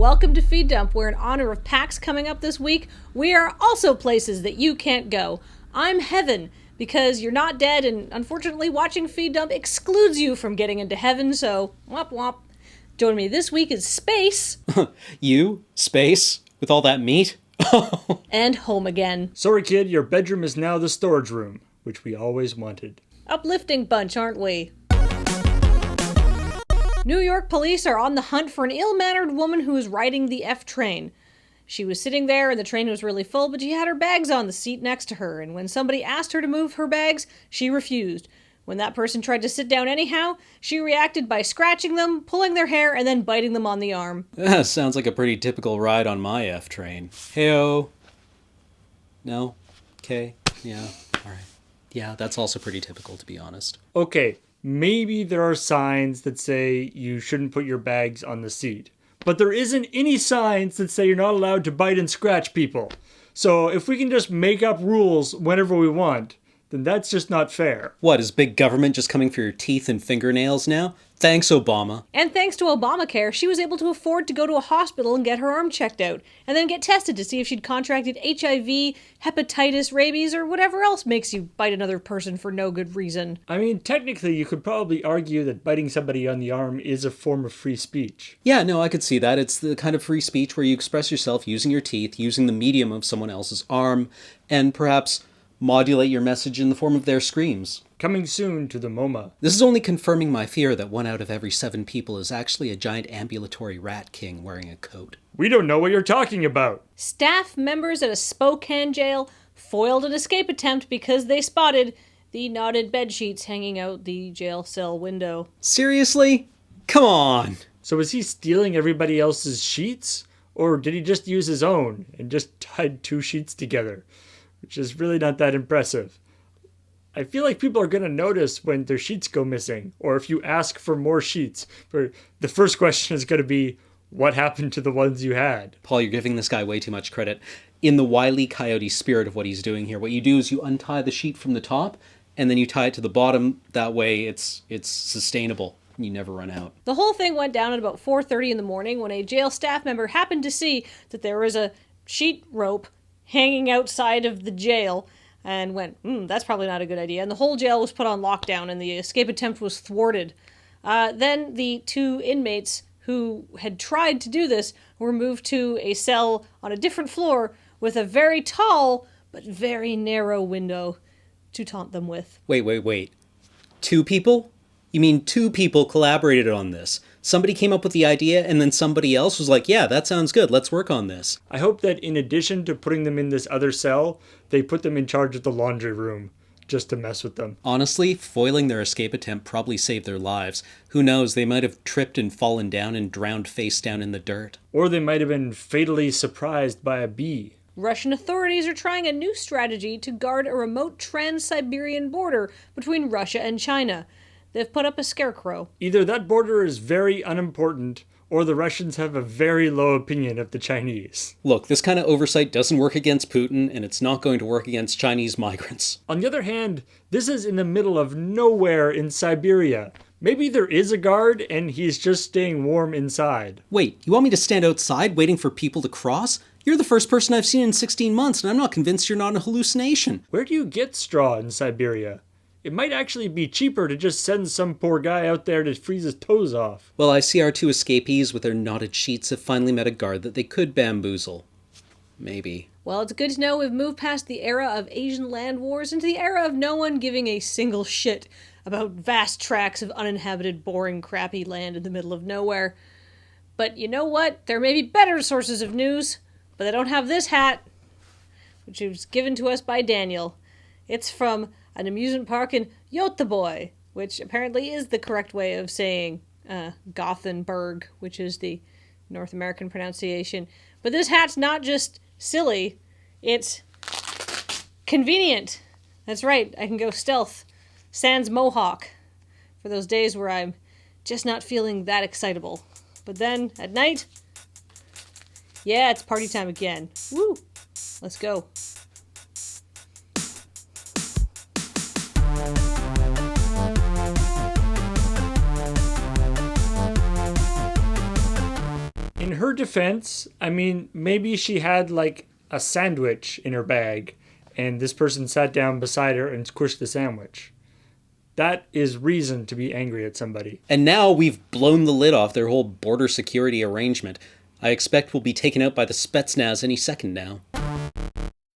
welcome to Feed Dump, where in honor of PAX coming up this week, we are also places that you can't go. I'm heaven, because you're not dead, and unfortunately watching Feed Dump excludes you from getting into heaven, so womp womp. Joining me this week is Space. You? Space? With all that meat? And home again. Sorry kid, your bedroom is now the storage room, which we always wanted. Uplifting bunch, aren't we? New York police are on the hunt for an ill-mannered woman who was riding the F train. She was sitting there and the train was really full, but she had her bags on the seat next to her, and when somebody asked her to move her bags, she refused. When that person tried to sit down anyhow, she reacted by scratching them, pulling their hair, and then biting them on the arm. Sounds like a pretty typical ride on my F train. Heyo. No? Okay. Yeah. Alright. Yeah, that's also pretty typical, to be honest. Okay, maybe there are signs that say you shouldn't put your bags on the seat. But there isn't any signs that say you're not allowed to bite and scratch people. So if we can just make up rules whenever we want, then that's just not fair. What, is big government just coming for your teeth and fingernails now? Thanks, Obama. And thanks to Obamacare, she was able to afford to go to a hospital and get her arm checked out, and then get tested to see if she'd contracted HIV, hepatitis, rabies, or whatever else makes you bite another person for no good reason. I mean, technically, you could probably argue that biting somebody on the arm is a form of free speech. Yeah, no, I could see that. It's the kind of free speech where you express yourself using your teeth, using the medium of someone else's arm, and perhaps modulate your message in the form of their screams. Coming soon to the MoMA. This is only confirming my fear that 1 out of every 7 people is actually a giant ambulatory rat king wearing a coat. We don't know what you're talking about. Staff members at a Spokane jail foiled an escape attempt because they spotted the knotted bedsheets hanging out the jail cell window. Seriously? Come on! So was he stealing everybody else's sheets? Or did he just use his own and just tied 2 sheets together? Which is really not that impressive. I feel like people are going to notice when their sheets go missing, or if you ask for more sheets. The first question is going to be, what happened to the ones you had? Paul, you're giving this guy way too much credit. In the Wile E. Coyote spirit of what he's doing here, what you do is you untie the sheet from the top, and then you tie it to the bottom. That way it's sustainable. You never run out. The whole thing went down at about 4:30 in the morning when a jail staff member happened to see that there was a sheet rope hanging outside of the jail, and went, that's probably not a good idea. And the whole jail was put on lockdown, and the escape attempt was thwarted. Then the 2 inmates who had tried to do this were moved to a cell on a different floor with a very tall but very narrow window to taunt them with. Wait. 2 people? You mean 2 people collaborated on this? Somebody came up with the idea and then somebody else was like, yeah, that sounds good, let's work on this. I hope that in addition to putting them in this other cell, they put them in charge of the laundry room, just to mess with them. Honestly, foiling their escape attempt probably saved their lives. Who knows, they might have tripped and fallen down and drowned face down in the dirt. Or they might have been fatally surprised by a bee. Russian authorities are trying a new strategy to guard a remote trans-Siberian border between Russia and China. They've put up a Scarecrow. Either that border is very unimportant, or the Russians have a very low opinion of the Chinese. Look, this kind of oversight doesn't work against Putin, and it's not going to work against Chinese migrants. On the other hand, this is in the middle of nowhere in Siberia. Maybe there is a guard, and he's just staying warm inside. Wait, you want me to stand outside waiting for people to cross? You're the first person I've seen in 16 months, and I'm not convinced you're not a hallucination. Where do you get straw in Siberia? It might actually be cheaper to just send some poor guy out there to freeze his toes off. Well, I see our 2 escapees with their knotted sheets have finally met a guard that they could bamboozle. Maybe. Well, it's good to know we've moved past the era of Asian land wars into the era of no one giving a single shit about vast tracts of uninhabited, boring, crappy land in the middle of nowhere. But you know what? There may be better sources of news, but they don't have this hat, which was given to us by Daniel. It's from an amusement park in Göteborg, which apparently is the correct way of saying Gothenburg, which is the North American pronunciation. But this hat's not just silly, it's convenient. That's right, I can go stealth, sans mohawk, for those days where I'm just not feeling that excitable. But then, at night, yeah, it's party time again. Woo! Let's go. her defense, I mean, maybe she had like a sandwich in her bag and this person sat down beside her and squished the sandwich. That is reason to be angry at somebody. And now we've blown the lid off their whole border security arrangement. I expect we'll be taken out by the Spetsnaz any second now.